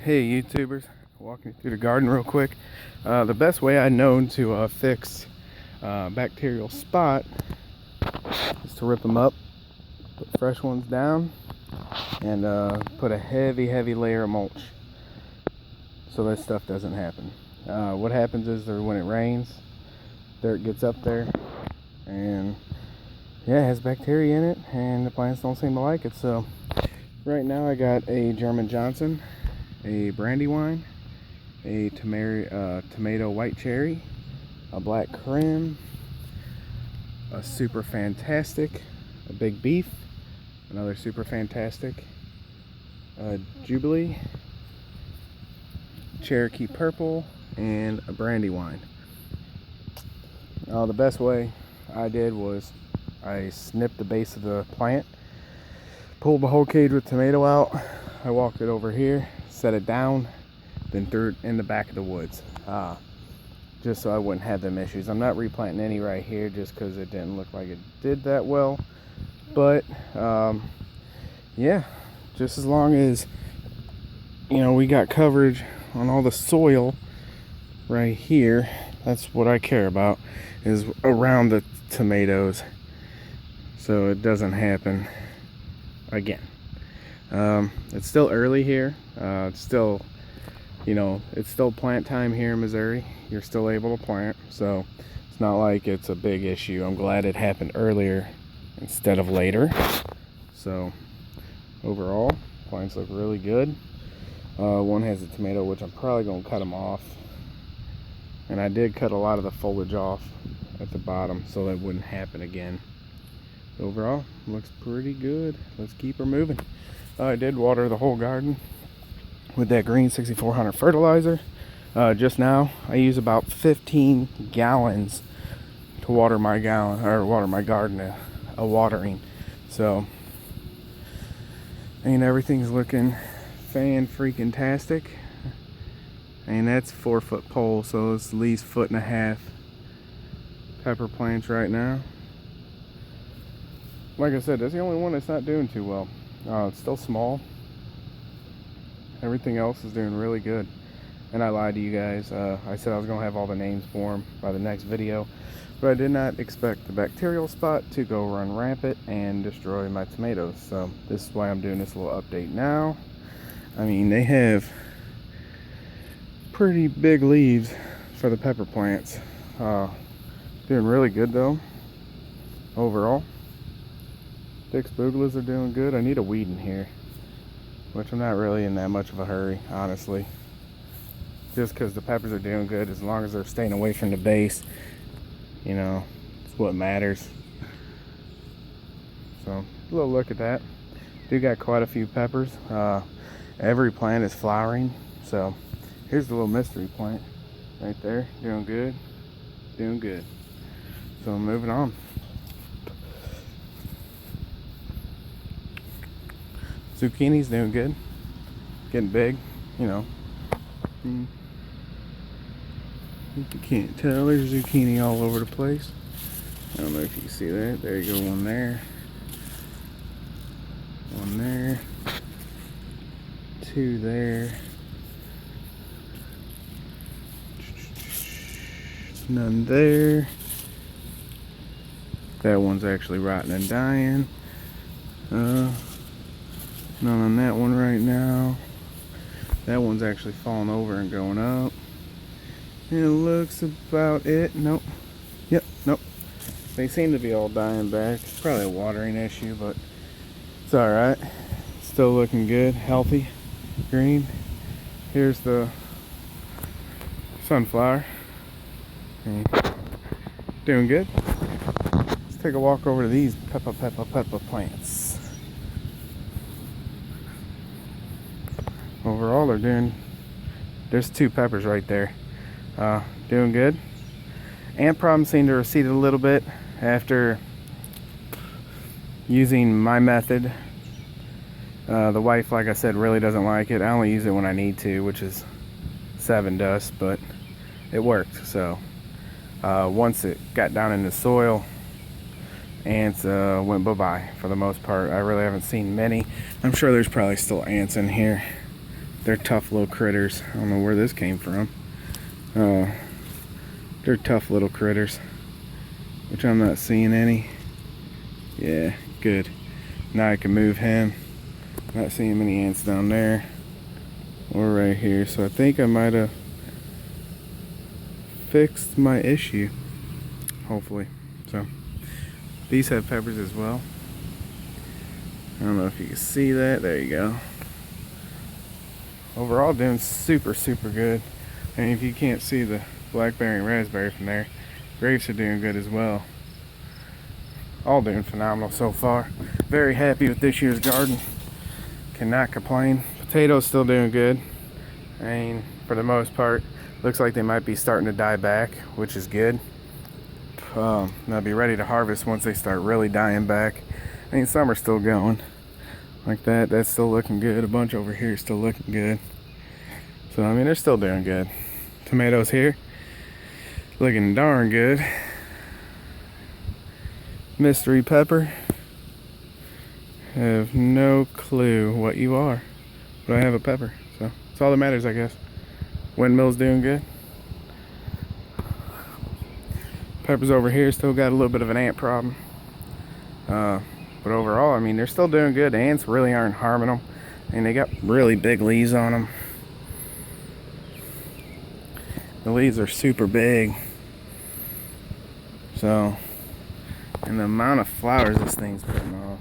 Hey YouTubers, walking through the garden real quick. The best way I known to fix bacterial spot is to rip them up, put fresh ones down, and put a heavy layer of mulch so that stuff doesn't happen. What happens is when it rains, dirt gets up there and yeah, it has bacteria in it and the plants don't seem to like it. So right now I got a German Johnson, a Brandywine, a tomato white cherry, a black Krim, a super fantastic, a big beef, another super fantastic, a Jubilee, Cherokee purple, and a Brandywine. The best way I did was I snipped the base of the plant, pulled the whole cage with tomato out. I walked it over here, set it down, then threw it in the back of the woods, just so I wouldn't have them issues. I'm not replanting any right here just because it didn't look like it did that well, but yeah, just as long as we got coverage on all the soil right here, that's what I care about, is around the tomatoes, so it doesn't happen again. It's still early here. It's still plant time here in Missouri. You're still able to plant, so it's not like it's a big issue. I'm glad it happened earlier instead of later. So overall, plants look really good. One has a tomato, which I'm probably gonna cut them off, and I did cut a lot of the foliage off at the bottom so that wouldn't happen again. Overall, looks pretty good. Let's keep her moving. I did water the whole garden with that green 6400 fertilizer. Just now I use about 15 gallons to water my garden, a watering. So everything's looking fan-freaking-tastic. And that's 4-foot pole, so it's at least 1.5 foot pepper plants right now. Like I said, that's the only one that's not doing too well. It's still small. Everything else is doing really good. And I lied to you guys. I said I was going to have all the names for them by the next video, but I did not expect the bacterial spot to go run rampant and destroy my tomatoes. So this is why I'm doing this little update now. They have pretty big leaves for the pepper plants. Doing really good though, overall. Dix Buglas are doing good. I need a weed in here, which I'm not really in that much of a hurry, honestly. Just because the peppers are doing good, as long as they're staying away from the base, it's what matters. So, a little look at that. Do got quite a few peppers. Every plant is flowering. So, here's the little mystery plant right there. Doing good. Doing good. So, moving on. Zucchini's doing good. Getting big, You can't tell, there's zucchini all over the place. I don't know if you can see that. There you go, one there. One there. Two there. None there. That one's actually rotting and dying. None on that one right now. That one's actually falling over and going up. And it looks about it. Nope. Yep, nope. They seem to be all dying back. It's probably a watering issue, but it's alright. Still looking good, healthy, green. Here's the sunflower. Okay. Doing good. Let's take a walk over to these pepper plants. Overall, there's 2 peppers right there. Doing good. Ant problems seem to recede a little bit after using my method. The wife, like I said, really doesn't like it. I only use it when I need to, which is 7 dust, but it worked. So once it got down in the soil, ants went bye-bye for the most part. I really haven't seen many. I'm sure there's probably still ants in here. They're tough little critters. I don't know where this came from. They're tough little critters, which I'm not seeing any. Yeah, good. Now I can move him. Not seeing many ants down there or right here. So I think I might have fixed my issue, hopefully. So these have peppers as well. I don't know if you can see that. There you go. Overall doing super good. And if you can't see the blackberry and raspberry from there, grapes are doing good as well. All doing phenomenal so far. Very happy with this year's garden. Cannot complain. Potatoes still doing good. I mean, for the most part, looks like they might be starting to die back, which is good. They'll be ready to harvest once they start really dying back. I mean, some are still going like that. That's still looking good. A bunch over here is still looking good. So I mean, they're still doing good. Tomatoes here looking darn good. Mystery pepper, have no clue what you are, but I have a pepper, so that's all that matters, I guess. Windmill's doing good. Peppers over here still got a little bit of an ant problem, but overall, I mean, they're still doing good. The ants really aren't harming them, and they got really big leaves on them. The leaves are super big, so, and the amount of flowers this thing's putting off.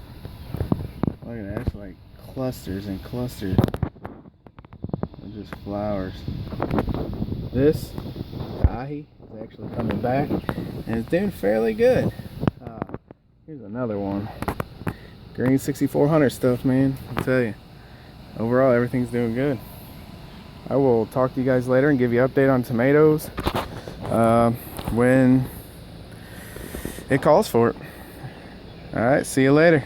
Look at that, it's like clusters and clusters of just flowers. This ahi is actually coming back and it's doing fairly good. Here's another one. Green 6400 stuff, man. I tell you, overall everything's doing good. I will talk to you guys later and give you an update on tomatoes when it calls for it. Alright, see you later.